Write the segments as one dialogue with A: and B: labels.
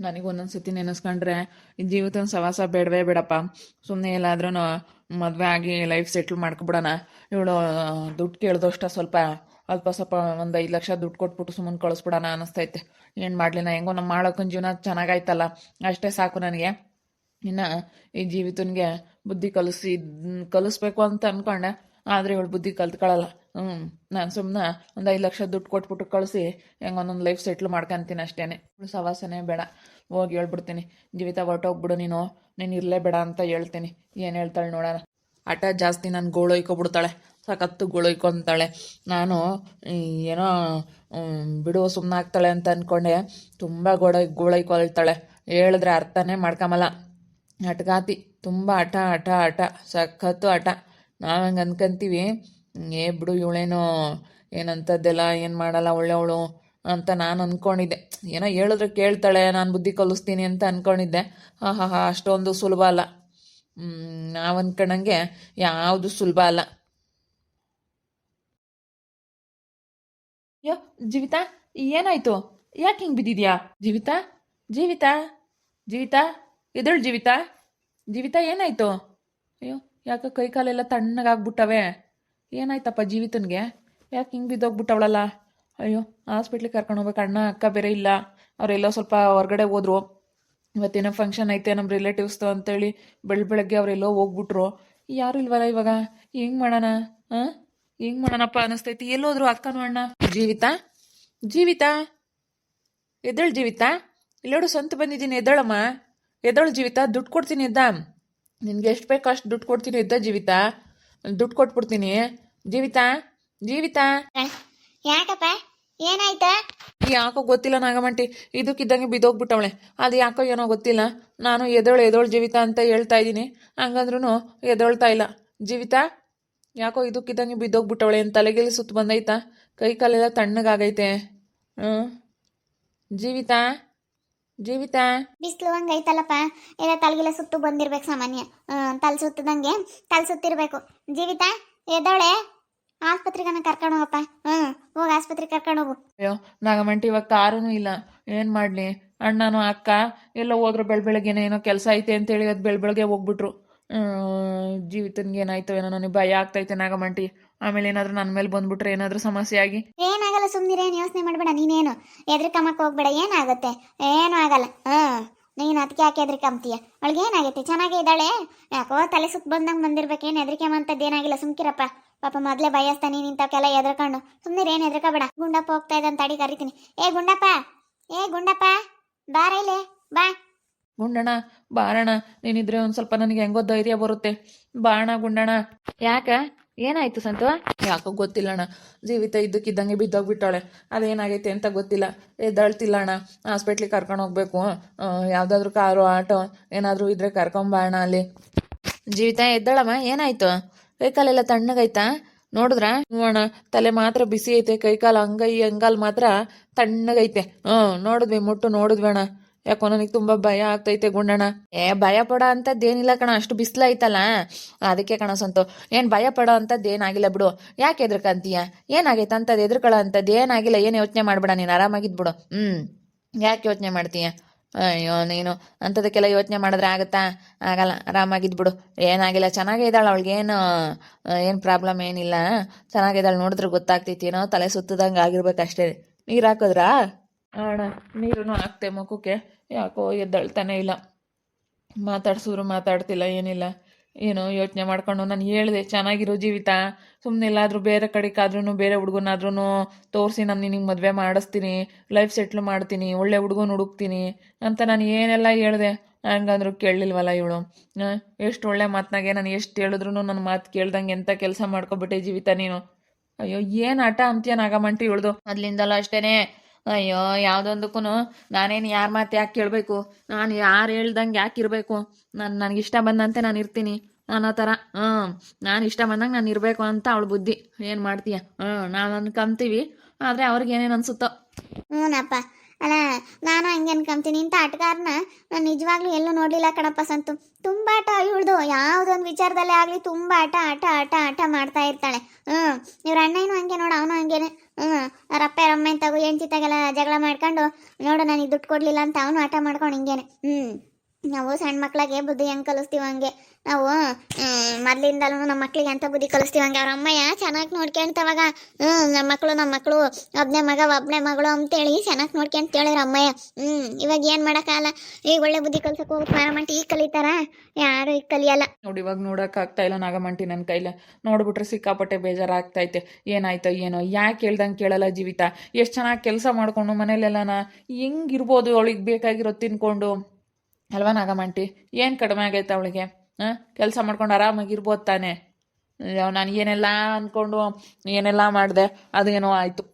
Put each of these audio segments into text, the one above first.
A: ನನಗೆ ಒಂದೊಂದ್ಸತಿ ನೆನೆಸ್ಕೊಂಡ್ರೆ ಈ ಜೀವಿತನ ಸವಾಸ ಬೇಡವೇ ಬೇಡಪ್ಪ. ಸುಮ್ಮನೆ ಎಲ್ಲಾದ್ರೂ ಮದುವೆ ಆಗಿ ಲೈಫ್ ಸೆಟ್ಲ್ ಮಾಡ್ಕೊಬಿಡೋಣ. ಇವಳು ದುಡ್ಡು ಕೇಳ್ದಷ್ಟ ಸ್ವಲ್ಪ ಅಲ್ಪ ಸ್ವಲ್ಪ ಒಂದು 5 ಲಕ್ಷ ದುಡ್ಡು ಕೊಟ್ಬಿಟ್ಟು ಸುಮ್ಮನೆ ಕಳಿಸ್ಬಿಡೋಣ ಅನ್ನಿಸ್ತೈತೆ. ಏನು ಮಾಡಲಿ, ನಾ ಹೆಂಗೋ ನಮ್ಮ ಮಾಳಕ್ಕನ ಜೀವನ ಚೆನ್ನಾಗಾಯ್ತಲ್ಲ, ಅಷ್ಟೇ ಸಾಕು ನನಗೆ. ಇನ್ನು ಈ ಜೀವಿತನಿಗೆ ಬುದ್ಧಿ ಕಲಿಸ್ಬೇಕು ಅಂತ ಅನ್ಕೊಂಡೆ, ಆದರೆ ಇವಳು ಬುದ್ಧಿ ಕಲ್ತ್ಕೊಳ್ಳಲ್ಲ. ನಾನು ಸುಮ್ಮನೆ ಒಂದು 5 ಲಕ್ಷ ದುಡ್ಡು ಕೊಟ್ಬಿಟ್ಟು ಕಳಿಸಿ ಹೆಂಗೆ ಒಂದೊಂದು ಲೈಫ್ ಸೆಟ್ಲ್ ಮಾಡ್ಕೊತೀನಿ ಅಷ್ಟೇನೆ. ಇವಳು ಸವಾಸನೇ ಬೇಡ, ಹೋಗಿ ಹೇಳ್ಬಿಡ್ತೀನಿ, ಜೀವಿತ ಹೊರಟೋಗ್ಬಿಡು, ನೀನು ಇರಲೇಬೇಡ ಅಂತ ಹೇಳ್ತೀನಿ. ಏನು ಹೇಳ್ತಾಳೆ ನೋಡೋಣ. ಹಠ ಜಾಸ್ತಿ, ನಾನು ಗೋಳೊಯ್ಕೊಬಿಡ್ತಾಳೆ, ಸಖತ್ತು ಗೋಳೊಯ್ಕೊತಾಳೆ. ನಾನು ಏನೋ ಬಿಡು ಸುಮ್ಮನೆ ಆಗ್ತಾಳೆ ಅಂತ ಅಂದ್ಕೊಂಡೆ, ತುಂಬ ಗೋಳೊಯ್ಕೊಳ್ತಾಳೆ. ಹೇಳಿದ್ರೆ ಅರ್ಥನೇ ಮಾಡ್ಕೊಂಬಲ್ಲ. ಹಠಗಾತಿ, ತುಂಬ ಹಠ ಹಠ ಹಠ, ಸಖತ್ತು ಹಠ. ನಾವು ಹಂಗೆ ಅನ್ಕೊಂತೀವಿ, ಬಿಡು ಇವಳೇನೋ ಏನಂತದ್ದೆಲ್ಲ ಏನು ಮಾಡಲ್ಲ ಒಳ್ಳೆವಳು ಅಂತ ನಾನು ಅಂದ್ಕೊಂಡಿದ್ದೆ. ಏನೋ ಹೇಳಿದ್ರೆ ಕೇಳ್ತಾಳೆ, ನಾನು ಬುದ್ಧಿ ಕಲಿಸ್ತೀನಿ ಅಂತ ಅಂದ್ಕೊಂಡಿದ್ದೆ. ಹಾ ಅಷ್ಟೊಂದು ಸುಲಭ ಅಲ್ಲ. ನಾವು ಅಂದ್ಕೊಂಡಂಗೆ ಯಾವುದು ಸುಲಭ ಅಲ್ಲ. ಅಯ್ಯೋ ಜೀವಿತಾ, ಏನಾಯ್ತು? ಯಾಕೆ ಹಿಂಗೆ ಬಿದ್ದಿದ್ಯಾ? ಜೀವಿತಾ, ಜೀವಿತಾ, ಜೀವಿತಾ, ಎದಳು ಜೀವಿತಾ, ಜೀವಿತಾ ಏನಾಯ್ತು? ಅಯ್ಯೋ ಯಾಕೆ ಕೈ ಕಾಲೆಲ್ಲ ತಣ್ಣಗಾಗ್ಬಿಟ್ಟವೆ? ಏನಾಯ್ತಪ್ಪ ಜೀವಿತನ್ಗೆ? ಯಾಕೆ ಹಿಂಗೆ ಬಿದ್ದೋಗ್ಬಿಟ್ಟವಳಲ್ಲ? ಅಯ್ಯೋ ಹಾಸ್ಪಿಟ್ಲಿಗೆ ಕರ್ಕೊಂಡು ಹೋಗ್ಬೇಕು. ಅಣ್ಣ ಅಕ್ಕ ಬೇರೆ ಇಲ್ಲ, ಅವರೆಲ್ಲೋ ಸ್ವಲ್ಪ ಹೊರಗಡೆ ಹೋದ್ರು. ಇವತ್ತೇನೋ ಫಂಕ್ಷನ್ ಐತೆ ನಮ್ಮ ರಿಲೇಟಿವ್ಸ್ದು ಅಂತೇಳಿ ಬೆಳಗ್ಗೆ ಅವರೆಲ್ಲೋ ಹೋಗ್ಬಿಟ್ರು. ಯಾರು ಇಲ್ವಲ್ಲ ಇವಾಗ, ಹೆಂಗೆ ಮಾಡೋಣ? ಹಾಂ, ಹೆಂಗೆ ಮಾಡೋಣಪ್ಪ ಅನ್ನಿಸ್ತೈತಿ. ಎಲ್ಲೋದ್ರು ಅಕ್ಕನೂ ಅಣ್ಣ? ಜೀವಿತಾ, ಜೀವಿತಾ, ಎದ್ದೇಳು ಜೀವಿತಾ, ಇಲ್ಲೋಡು ಸ್ವಂತ ಬಂದಿದ್ದೀನಿ, ಎದ್ದೇಳಮ್ಮ, ಎದ್ದೇಳು ಜೀವಿತಾ, ದುಡ್ಡು ಕೊಡ್ತೀನಿ ಎದ್ದ. ನಿನ್ಗೆ ಎಷ್ಟು ಬೇಕೋ ಅಷ್ಟು ದುಡ್ಡು ಕೊಡ್ತೀನಿ ಎದ್ದ ಜೀವಿತಾ, ದುಡ್ಡು ಕೊಟ್ಬಿಡ್ತೀನಿ. ಜೀವಿತಾ, ಜೀವಿತಾ.
B: ಯಾಕಪ್ಪ, ಏನಾಯ್ತಾ?
A: ಯಾಕೋ ಗೊತ್ತಿಲ್ಲ ನಾಗಮಂಟಿ, ಇದಕ್ಕಿದ್ದಂಗೆ ಬಿದ್ದೋಗ್ಬಿಟ್ಟವಳೆ. ಅದು ಯಾಕೋ ಏನೋ ಗೊತ್ತಿಲ್ಲ. ನಾನು ಎದೋಳು ಜೀವಿತಾ ಅಂತ ಹೇಳ್ತಾ ಇದ್ದೀನಿ, ಹಂಗಂದ್ರೂ ಎದೊಳ್ತಾ ಇಲ್ಲ. ಜೀವಿತಾ, ಯಾಕೋ ಇದಕ್ಕಿದ್ದಂಗೆ ಬಿದ್ದೋಗ್ಬಿಟ್ಟವಳೆ. ಏನು ತಲೆಗೆಲ್ಲಿ ಸುತ್ತು ಬಂದೈತಾ? ಕೈ ಕಾಲೆಲ್ಲ ತಣ್ಣಗಾಗೈತೆ. ಹ್ಞೂ ಜೀವಿತಾ, ಜೀವಿತಾ.
B: ಬಿಸಿಲು ಹಂಗೈತಲ್ಲಪ್ಪ, ಎಲ್ಲ ತಲೆಗಿಲ್ಲ ಸುತ್ತು ಬಂದಿರ್ಬೇಕು ಸಾಮಾನ್ಯ. ತಲೆ ಸುತ್ತದಂಗೆ ತಲೆ ಸುತ್ತಿರ್ಬೇಕು. ಜೀವಿತಾ ಎದ್ದಾಳೆ, ಆಸ್ಪತ್ರೆಗನ ಕರ್ಕೊಂಡು ಹೋಗಪ್ಪ. ಹೋಗಿ ಆಸ್ಪತ್ರೆಗೆ ಕರ್ಕೊಂಡು ಹೋಗು.
A: ಅಯ್ಯೋ ನಾಗಮಂಟಿ, ಇವಾಗ ಕಾರೂ ಇಲ್ಲ, ಏನು ಮಾಡಲಿ? ಅಣ್ಣನೂ ಅಕ್ಕ ಎಲ್ಲೋ ಹೋದ್ರು, ಬೆಳಗ್ಗೆನೆ ಏನೋ ಕೆಲಸ ಐತೆ ಅಂತೇಳಿ ಅದು ಬೆಳಗ್ಗೆ ಹೋಗ್ಬಿಟ್ರು. ಜೀವಿತನ್ಗೆ ಏನಾಯ್ತು ಏನೋ, ನನಗೆ ಭಯ ಆಗ್ತೈತೆ ನಾಗಮಂಟಿ. ಆಮೇಲೆ ಏನಾದರೂ ನನ್ನ ಮೇಲೆ ಬಂದ್ಬಿಟ್ರೆ ಏನಾದರೂ ಸಮಸ್ಯೆ ಆಗಿ.
B: ಏನಾಗಲ್ಲ, ಸುಮ್ಮನಿರೇನು ಯೋಚನೆ ಮಾಡಬೇಡ. ನೀನೇನು ಎದ್ರಿಕಮ್ಮಕ್ಕೆ ಹೋಗ್ಬೇಡ, ಏನಾಗುತ್ತೆ? ಏನೂ ಆಗಲ್ಲ. ನೀನು ಅದಕ್ಕೆ ಯಾಕೆ ಎದ್ರಿಕಂತೀಯ? ಅವಳಿಗೆ ಏನಾಗೈತೆ? ಚೆನ್ನಾಗೇ ಇದ್ದಾಳೆ. ಯಾಕೋ ತಲೆ ಸುತ್ತ ಬಂದಂಗೆ ಬಂದಿರ್ಬೇಕೇನು? ಎದ್ರಿಕೆಂಬಂಥದ್ದು ಏನಾಗಿಲ್ಲ, ಸುಮ್ಕಿರಪ್ಪ. ಪಾಪ ಮೊದಲೇ ಭಯಸ್ತಾನೆ ನಿಂತವಕ್ಕೆಲ್ಲ ಎದ್ರಕೊಂಡು. ಸುಮ್ಮನಿರೇನು ಎದ್ರಕಬೇಡ. ಗುಂಡಪ್ಪ ಹೋಗ್ತಾ ಇದ್ದಂತ ಅಡಿ ಕರಿತೀನಿ. ಗುಂಡಪ್ಪ, ಗುಂಡಪ್ಪ, ಬಾರ ಇಲ್ಲಿ ಬಾ.
A: ಗುಂಡಣ್ಣ ಬಾರಣ, ನೀನಿದ್ರೆ ಒಂದು ಸ್ವಲ್ಪ ನನಗೆ ಹೆಂಗೋ ಧೈರ್ಯ ಬರುತ್ತೆ. ಬಾಣ ಗುಂಡಣ್ಣ.
C: ಯಾಕ, ಏನಾಯ್ತು ಸಂತು?
A: ಯಾಕೋ ಗೊತ್ತಿಲ್ಲ ಅಣ್ಣ, ಜೀವಿತ ಇದ್ದಕ್ಕಿದ್ದಂಗೆ ಬಿದ್ದೋಗ್ಬಿಟ್ಟಾಳೆ. ಅದೇನಾಗೈತೆ ಅಂತ ಗೊತ್ತಿಲ್ಲ, ಎದ್ದಳ್ತಿಲ್ಲ ಅಣ್ಣ. ಹಾಸ್ಪಿಟ್ಲಿಗೆ ಕರ್ಕೊಂಡು ಹೋಗ್ಬೇಕು. ಯಾವುದಾದ್ರೂ ಕಾರು ಆಟೋ ಏನಾದರೂ ಇದ್ರೆ ಕರ್ಕೊಂಬಾಣ ಅಲ್ಲಿ.
C: ಜೀವಿತ ಎದ್ದಳಮ್ಮ, ಏನಾಯ್ತು? ಕೈಕಾಲೆಲ್ಲ ತಣ್ಣಗಾಯ್ತಾ? ನೋಡಿದ್ರ?
A: ಅಣ್ಣ, ತಲೆ ಮಾತ್ರ ಬಿಸಿ ಐತೆ, ಕೈಕಾಲು ಅಂಗಾಲ್ ಮಾತ್ರ ತಣ್ಣಗೈತೆ. ನೋಡಿದ್ವಿ, ಮುಟ್ಟು ನೋಡಿದ್ವಿ ಅಣ್ಣ. ಯಾಕೋ ನನಗೆ ತುಂಬ ಭಯ ಆಗ್ತೈತೆ ಗುಂಡಣ್ಣ.
C: ಭಯ ಪಡೋ ಅಂಥದ್ದೇನಿಲ್ಲ ಕಣ, ಅಷ್ಟು ಬಿಸಿಲೈತಲ್ಲ ಅದಕ್ಕೆ ಕಣ ಸಂತು. ಏನು ಭಯ ಪಡೋ ಅಂಥದ್ದು ಏನಾಗಿಲ್ಲ ಬಿಡು. ಯಾಕೆ ಎದ್ರಕಂತೀಯ? ಏನಾಗೈತೆ ಅಂಥದ್ದು ಎದ್ರಕೊಳ್ಳೋ ಅಂಥದ್ದು ಏನಾಗಿಲ್ಲ. ಏನು ಯೋಚನೆ ಮಾಡಬೇಡ, ನೀನು ಆರಾಮಾಗಿದ್ಬಿಡು. ಯಾಕೆ ಯೋಚನೆ ಮಾಡ್ತೀಯ? ಅಯ್ಯೋ ನೀನು ಅಂಥದಕ್ಕೆಲ್ಲ ಯೋಚನೆ ಮಾಡಿದ್ರೆ ಆಗುತ್ತಾ? ಆಗಲ್ಲ, ಆರಾಮಾಗಿದ್ಬಿಡು. ಏನಾಗಿಲ್ಲ, ಚೆನ್ನಾಗೇ ಇದ್ದಾಳೆ. ಏನು ಪ್ರಾಬ್ಲಮ್ ಏನಿಲ್ಲ, ಚೆನ್ನಾಗಿದ್ದಾಳೆ. ನೋಡಿದ್ರೆ ಗೊತ್ತಾಗ್ತೈತಿ, ಏನೋ ತಲೆ ಸುತ್ತದಂಗೆ ಆಗಿರ್ಬೇಕು ಅಷ್ಟೇ.
A: ನೀರು ಹಾಕಿದ್ರಾ? ಅಣ್ಣ ನೀರು ಹಾಕ್ತೆ ಮುಖಕ್ಕೆ, ಯಾಕೋ ಎದ್ದಳ್ತಾನೆ ಇಲ್ಲ. ಮಾತಾಡ್ಸಿದ್ರು ಮಾತಾಡ್ತಿಲ್ಲ, ಏನಿಲ್ಲ. ಏನೋ ಯೋಚನೆ ಮಾಡ್ಕೊಂಡು ನಾನು ಹೇಳಿದೆ, ಚೆನ್ನಾಗಿರೋ ಜೀವಿತ, ಸುಮ್ಮನೆ ಎಲ್ಲಾದರೂ ಬೇರೆ ಕಡೆಗಾದ್ರೂ ಬೇರೆ ಹುಡುಗನಾದ್ರೂ ತೋರಿಸಿ ನಾನು ನಿನಗೆ ಮದುವೆ ಮಾಡಿಸ್ತೀನಿ, ಲೈಫ್ ಸೆಟ್ಲ್ ಮಾಡ್ತೀನಿ, ಒಳ್ಳೆ ಹುಡುಗನ ಹುಡುಕ್ತೀನಿ ಅಂತ ನಾನು ಏನೆಲ್ಲ ಹೇಳಿದೆ. ಹಂಗಂದ್ರು ಕೇಳಲಿಲ್ವಲ್ಲ ಇವಳು. ಎಷ್ಟು ಒಳ್ಳೆ ಮಾತನಾಗೆ ನಾನು ಎಷ್ಟು ಹೇಳಿದ್ರು ನನ್ನ ಮಾತು ಕೇಳ್ದಂಗೆ ಎಂಥ ಕೆಲಸ ಮಾಡ್ಕೊಬಿಟ್ಟೆ ಜೀವಿತ ನೀನು. ಅಯ್ಯೋ ಏನು ಆಟ ಅಂತೀಯ ನಾಗಮಂಟಿ ಇವಳ್ದು.
C: ಮೊದಲಿಂದಲೂ ಅಷ್ಟೇನೆ. ಅಯ್ಯೋ ಯಾವುದೊಂದಕ್ಕೂ ನಾನೇನು ಯಾರ ಮಾತು ಯಾಕೆ ಕೇಳಬೇಕು? ನಾನು ಯಾರು ಹೇಳ್ದಂಗೆ ಯಾಕೆ ಇರಬೇಕು? ನನಗಿಷ್ಟ ಬಂದಂತೆ ನಾನು ಇರ್ತೀನಿ ಅನ್ನೋ ಥರ. ನಾನು ಇಷ್ಟ ಬಂದಂಗೆ ನಾನು ಇರಬೇಕು ಅಂತ ಅವಳು ಬುದ್ಧಿ. ಏನು ಮಾಡ್ತೀಯ? ನಾವು ಅನ್ಕೊಂತೀವಿ, ಆದರೆ ಅವ್ರಿಗೆ ಏನೇನು ಅನಿಸುತ್ತೋ.
B: ಹ್ಞೂನಪ್ಪ, ಅಲ್ಲ ನಾನು ಹಂಗೆ ಅನ್ಕೊಂತೀನಿ ಇಂಥ ಆಟಗಾರನ ನಾನು ನಿಜವಾಗ್ಲೂ ಎಲ್ಲೂ ನೋಡಲಿಲ್ಲ ಕಣಪ್ಪ ಸಂತು. ತುಂಬ ಆಟ ಇವಳ್ದು ಯಾವುದೊಂದು ವಿಚಾರದಲ್ಲೇ ಆಗಲಿ ತುಂಬ ಆಟ ಆಟ ಆಟ ಆಟ ಮಾಡ್ತಾ ಇರ್ತಾಳೆ. ಇವ್ರ ಅಣ್ಣನೂ ಹಂಗೆ ನೋಡು, ಅವನು ಹಂಗೇನೆ. ರಪ್ಪೆ ರಮ್ಮೆ ತಗೋ ಹೆಂಡ್ತಿ ತಗೆಲ್ಲ ಜಗಳ ಮಾಡ್ಕೊಂಡು ನೋಡು ನನಗೆ ದುಡ್ಡು ಕೊಡಲಿಲ್ಲ ಅಂತ ಅವನು ಆಟ ಮಾಡ್ಕೊಂಡು ಹಿಂಗೇನೆ. ನಾವು ಸಣ್ಣ ಮಕ್ಳಿಗೆ ಬುದ್ಧಿ ಹೆಂಗೆ ಕಲಿಸ್ತೀವಿ ಹಂಗೆ ನಾವು ಮೊದಲಿಂದಲೂ ನಮ್ಮ ಮಕ್ಳಿಗೆ ಅಂತ ಬುದ್ಧಿ ಕಲಿಸ್ತೀವಿ ಹಂಗೆ. ಅವ್ರ ಅಮ್ಮಯ್ಯ ಚೆನ್ನಾಗಿ ನೋಡ್ಕೊಂತವಾಗ ನಮ್ಮ ಮಕ್ಕಳು ಒಬ್ಬನೇ ಮಗ ಒಬ್ಬನೇ ಮಗಳು ಅಂತೇಳಿ ಚೆನ್ನಾಗಿ ನೋಡ್ಕೊಂತ ಹೇಳಿರ ಅಮ್ಮಯ್ಯ. ಇವಾಗ ಏನು ಮಾಡೋಕ್ಕಾಗಲ್ಲ, ಈಗ ಒಳ್ಳೆ ಬುದ್ಧಿ ಕಲ್ಸಕ್ಕೆ ಹೋಗ್ಬೇಕು ಮಾರಮಂಟಿ. ಈಗ ಕಲಿತಾರ ಯಾರು ಈಗ ಕಲಿಯಲ್ಲ
A: ನೋಡಿ. ಇವಾಗ ನೋಡೋಕ್ಕಾಗ್ತಾ ಇಲ್ಲ ನಾಗಮಂಟಿ ನನ್ನ ಕೈಲ. ನೋಡ್ಬಿಟ್ರೆ ಸಿಕ್ಕಾಪಟ್ಟೆ ಬೇಜಾರಾಗ್ತೈತೆ. ಏನಾಯ್ತೋ ಏನೋ, ಯಾಕೆ ಹೇಳ್ದಂಗೆ ಕೇಳಲ್ಲ ಜೀವಿತ. ಎಷ್ಟು ಚೆನ್ನಾಗಿ ಕೆಲಸ ಮಾಡಿಕೊಂಡು ಮನೇಲೆಲ್ಲನ ಹೆಂಗಿರ್ಬೋದು, ಅವಳಿಗೆ ಬೇಕಾಗಿರೋ ತಿನ್ಕೊಂಡು ಅಲ್ವಾ ನಾಗಮಂಟಿ? ಏನು ಕಡಿಮೆ ಆಗೈತೆ ಅವಳಿಗೆ? ಕೆಲಸ ಮಾಡ್ಕೊಂಡು ಆರಾಮಾಗಿರ್ಬೋದು ತಾನೆ. ನಾನು ಏನೆಲ್ಲ ಅಂದ್ಕೊಂಡು ಏನೆಲ್ಲ ಮಾಡಿದೆ, ಅದೇನೋ ಆಯಿತು.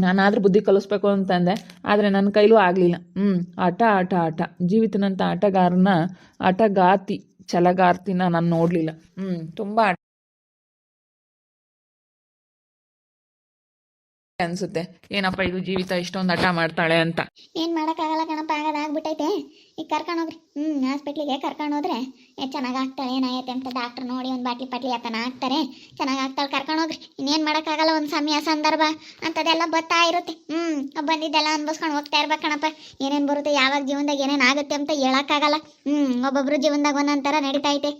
A: ನಾನಾದರೂ ಬುದ್ಧಿ ಕಲಿಸ್ಬೇಕು ಅಂತಂದೆ, ಆದರೆ ನನ್ನ ಕೈಲೂ ಆಗಲಿಲ್ಲ. ಆಟ ಆಟ ಆಟ. ಜೀವಿತನಂಥ ಆಟಗಾರ್ತಿ ಛಲಗಾರ್ತಿನ ನಾನು ನೋಡಲಿಲ್ಲ. ತುಂಬ ಅನಿಸುತ್ತೆ, ಏನಪ್ಪ ಇದು ಜೀವಿತ ಇಷ್ಟೊಂದು ಹಠ ಮಾಡ್ತಾಳೆ ಅಂತ.
B: ಏನು ಮಾಡೋಕ್ಕಾಗಲ್ಲ ಕಣಪ್ಪ, ಆಗೋದಾಗ್ಬಿಟ್ಟೈತೆ. ಈಗ ಕರ್ಕೊಂಡೋಗ್ರಿ ಹಾಸ್ಪಿಟ್ಲಿಗೆ ಕರ್ಕೊಂಡೋದ್ರೆ ಚೆನ್ನಾಗಿ ಆಗ್ತಾಳೆ. ಏನಾಗೈತೆ ಅಂತ ಡಾಕ್ಟ್ರ್ ನೋಡಿ ಒಂದು ಬಾಟ್ಲಿ ಆತನ ಹಾಕ್ತಾರೆ, ಚೆನ್ನಾಗಿ ಆಗ್ತಾಳೆ. ಕರ್ಕೊಂಡೋಗ್ರಿ. ಇನ್ನೇನು ಮಾಡೋಕ್ಕಾಗಲ್ಲ, ಒಂದು ಸಮಯ ಸಂದರ್ಭ ಅಂಥದ್ದೆಲ್ಲ ಬರ್ತಾ ಇರುತ್ತೆ. ಬಂದಿದ್ದೆಲ್ಲ ಅನ್ಭವಿಸ್ಕೊಂಡು ಹೋಗ್ತಾ ಇರ್ಬೇಕು ಕಣಪ್ಪ. ಏನೇನು ಬರುತ್ತೆ, ಯಾವಾಗ ಜೀವನದಾಗ ಏನೇನು ಆಗುತ್ತೆ ಅಂತ ಹೇಳೋಕ್ಕಾಗಲ್ಲ. ಒಬ್ಬೊಬ್ರು ಜೀವನದಾಗ ಒಂದೊಂಥರ ನಡೀತೈತೆ.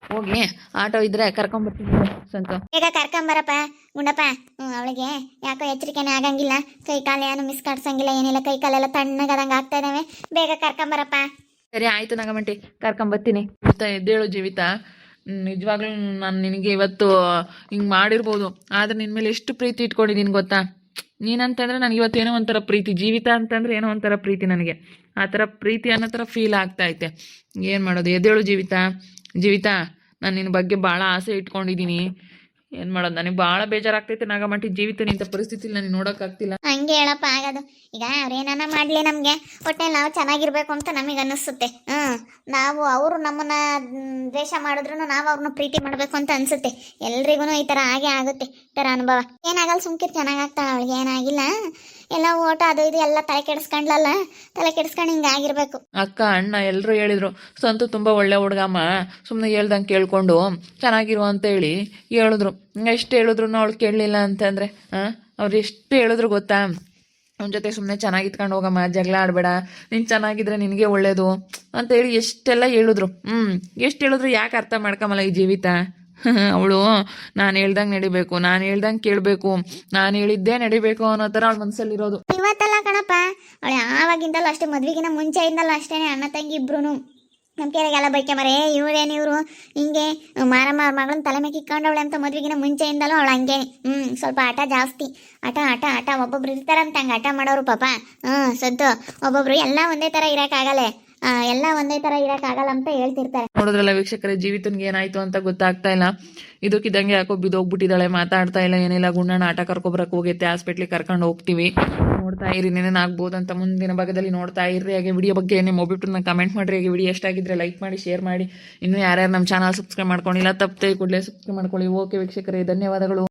C: ಹೋಗಿ ಆಟೋ ಇದ್ರೆ ಕರ್ಕೊಂಬರ್ತೀನಿ ಸಂತು.
B: ಈಗ ಕರ್ಕೊಂಬರಪ್ಪ ಗುಂಡಪ್ಪ. ಅವಳಿಗೆ ಯಾಕೋ ಎಚ್ಚರಿಕೆನೇ ಆಗಂಗಿಲ್ಲ, ಕೈ ಕಾಲು ಏನು ಮಿಸ್ ಕಾಡ್ಸಂಗಿಲ್ಲ, ಏನಿಲ್ಲ, ಕೈ ಕಾಲೆಲ್ಲ ತಣ್ಣಗದಂಗೆ ಆಗ್ತಾ ಇದ್ದಾವೆ. ಬೇಗ ಕರ್ಕೊಂಬರಪ್ಪ.
C: ಸರಿ ಆಯಿತು ನಾಗಮಂಟಿ, ಕರ್ಕೊಂಬರ್ತೀನಿ.
A: ಎದ್ದೇಳು ಜೀವಿತ. ನಿಜವಾಗ್ಲೂ ನಾನು ನಿನಗೆ ಇವತ್ತು ಹಿಂಗೆ ಮಾಡಿರ್ಬೋದು, ಆದರೆ ನಿನ್ನ ಮೇಲೆ ಎಷ್ಟು ಪ್ರೀತಿ ಇಟ್ಕೊಂಡಿದ್ದೀನಿ ಗೊತ್ತಾ? ನೀನಂತಂದರೆ ನನಗೆ ಇವತ್ತು ಏನೋ ಒಂಥರ ಪ್ರೀತಿ. ಜೀವಿತ ಅಂತಂದರೆ ಏನೋ ಒಂಥರ ಪ್ರೀತಿ ನನಗೆ. ಆ ಥರ ಪ್ರೀತಿ ಅನ್ನೋ ಥರ ಫೀಲ್ ಆಗ್ತಾಯಿದೆ. ಏನು ಮಾಡೋದು? ಎದ್ದೇಳು ಜೀವಿತ. ನಾನು ನಿನ್ನ ಬಗ್ಗೆ ಭಾಳ ಆಸೆ ಇಟ್ಕೊಂಡಿದ್ದೀನಿ. ಏನು ಮಾಡೋದು? ನನಗೆ ಭಾಳ ಬೇಜಾರಾಗ್ತೈತೆ ನಾಗಮಂಟಿ. ಜೀವಿತ ನಿಂತ ಪರಿಸ್ಥಿತಿಲಿ ನನಗೆ ನೋಡೋಕ್ಕಾಗ್ತಿಲ್ಲ.
B: ಹಂಗೆ ಹೇಳಪ್ಪ ಆಗೋದು. ಈಗ ಅವ್ರೇನ ಮಾಡಲಿ, ನಮಗೆ ಹೊಟ್ಟೆ ನಾವು ಚೆನ್ನಾಗಿರ್ಬೇಕು ಅಂತ ನಮಗೆ ಅನ್ನಿಸುತ್ತೆ. ನಾವು ಅವರು ನಮ್ಮನ್ನ ದ್ವೇಷ ಮಾಡಿದ್ರು ನಾವು ಅವ್ರನ್ನ ಪ್ರೀತಿ ಮಾಡಬೇಕು ಅಂತ ಅನ್ಸುತ್ತೆ. ಎಲ್ರಿಗೂ ಈ ಥರ ಹಾಗೆ ಆಗುತ್ತೆ, ಈ ಥರ ಅನುಭವ. ಏನಾಗಲ್ಲ, ಸುಮ್ಕಿರ್ ಚೆನ್ನಾಗಾಗ್ತಾಳೆ. ಅವಳಿಗೆ ಏನಾಗಿಲ್ಲ. ಎಲ್ಲ ಓಟ ಅದು ಇದು ಎಲ್ಲ ತಲೆ ಕೆಡಿಸ್ಕೊಂಡ್ಲಲ್ಲ, ತಲೆ ಕೆಡಿಸ್ಕೊಂಡು ಹಿಂಗೆ ಆಗಿರ್ಬೇಕು.
A: ಅಕ್ಕ ಅಣ್ಣ ಎಲ್ಲರೂ ಹೇಳಿದ್ರು, ಸಂತು ತುಂಬ ಒಳ್ಳೆ ಹುಡುಗಮ್ಮ, ಸುಮ್ಮನೆ ಹೇಳ್ದಂಗೆ ಕೇಳ್ಕೊಂಡು ಚೆನ್ನಾಗಿರು ಅಂತ ಹೇಳಿ ಹೇಳಿದ್ರು. ಎಷ್ಟು ಹೇಳಿದ್ರು ಅವಳು ಕೇಳಲಿಲ್ಲ ಅಂತಂದರೆ ಅವ್ರು ಎಷ್ಟು ಹೇಳಿದ್ರು ಗೊತ್ತಾ? ಅವನ ಜೊತೆ ಸುಮ್ಮನೆ ಚೆನ್ನಾಗಿತ್ಕೊಂಡು ಹೋಗಮ್ಮ, ಜಗಳ ಆಡಬೇಡ, ನೀನು ಚೆನ್ನಾಗಿದ್ರೆ ನಿನಗೆ ಒಳ್ಳೇದು ಅಂತೇಳಿ ಎಷ್ಟೆಲ್ಲ ಹೇಳಿದ್ರು. ಎಷ್ಟು ಹೇಳಿದ್ರು ಯಾಕೆ ಅರ್ಥ ಮಾಡ್ಕೊಂಬಲ್ಲ ಈ ಜೀವಿತ? ಅವಳು ನಾನು ಹೇಳ್ದಂಗೆ ನಡಿಬೇಕು, ನಾನು ಹೇಳ್ದಂಗೆ ಕೇಳಬೇಕು, ನಾನು ಹೇಳಿದ್ದೇ ನಡಿಬೇಕು ಅನ್ನೋ ಥರ ಅವಳ ಮನಸ್ಸಲ್ಲಿರೋದು.
B: ಇವತ್ತಲ್ಲ ಕಣಪ್ಪ, ಅವಳು ಯಾವಾಗಿಂದಲೂ ಅಷ್ಟೇ, ಮದ್ವೆಗಿನ ಮುಂಚೆಯಿಂದಲೂ ಅಷ್ಟೇ. ಅಣ್ಣ ತಂಗಿ ಇಬ್ರು ನಮ್ಮ ಕೆರೆಗೆಲ್ಲ ಬೈಕೆಮರೇ, ಇವ್ರು ಹಿಂಗೆ ಮಾರಮ್ಮ ಅವ್ರ ಮಗಳನ್ನ ತಲೆ ಮೇಲೆ ಇಕ್ಕೊಂಡವಳೆ ಅಂತ ಮದ್ವೆಗಿನ ಮುಂಚೆಯಿಂದಲೂ ಅವಳು ಹಂಗೇನೆ. ಸ್ವಲ್ಪ ಆಟ ಜಾಸ್ತಿ. ಆಟ ಆಟ ಆಟ. ಒಬ್ಬೊಬ್ರು ಇರ್ತಾರಂತ ಹಂಗೆ ಆಟ ಮಾಡೋರು ಪಾಪ. ಸದ್ದು ಒಬ್ಬೊಬ್ರು ಎಲ್ಲ ಒಂದೇ ಥರ ಇರೋಕ್ಕಾಗಲ್ಲ, ಎಲ್ಲ ಒಂದೇ ಥರ ಇರೋಕ್ಕಾಗಲ್ಲ ಅಂತ ಹೇಳ್ತಿರ್ತಾರೆ.
A: ನೋಡಿದ್ರಲ್ಲ ವೀಕ್ಷಕರೇ, ಜೀವಿತನ್ಗೆ ಏನಾಯ್ತು ಅಂತ ಗೊತ್ತಾಗ್ತಾ ಇಲ್ಲ. ಇದಕ್ಕಿದ್ದಂಗೆ ಯಾಕೋ ಬಿದ್ದೋಗ್ಬಿಟ್ಟಿದ್ದಾಳೆ, ಮಾತಾಡ್ತಾ ಇಲ್ಲ, ಏನಿಲ್ಲ. ಗುಂಡಣ್ಣ ಆಟ ಕರ್ಕೊಬರಕ್ಕೆ ಹೋಗೈತೆ, ಹಾಸ್ಪಿಟ್ಲಿಗೆ ಕರ್ಕೊಂಡು ಹೋಗ್ತೀವಿ. ನೋಡ್ತಾ ಇರಿ, ಏನೇನಾಗ್ಬೋದು ಅಂತ ಮುಂದಿನ ಭಾಗದಲ್ಲಿ ನೋಡ್ತಾ ಇರ್ರಿ. ಹಾಗೆ ವಿಡಿಯೋ ಬಗ್ಗೆ ಏನೇ ಮೊಬಿಟ್ಟು ಕಮೆಂಟ್ ಮಾಡಿರಿ. ಹಾಗೆ ವಿಡಿಯೋ ಎಷ್ಟಾಗಿದ್ರೆ ಲೈಕ್ ಮಾಡಿ, ಶೇರ್ ಮಾಡಿ. ಇನ್ನೂ ಯಾರ್ಯಾರು ನಮ್ಮ ಚಾನಲ್ ಸಬ್ಸ್ಕ್ರೈಬ್ ಮಾಡ್ಕೊಂಡಿಲ್ಲ, ತಪ್ಪದೆ ಕೂಡಲೇ ಸಬ್ಸ್ಕ್ರೈಬ್ ಮಾಡ್ಕೊಳ್ಳಿ. ಓಕೆ ವೀಕ್ಷಕರೇ, ಧನ್ಯವಾದಗಳು.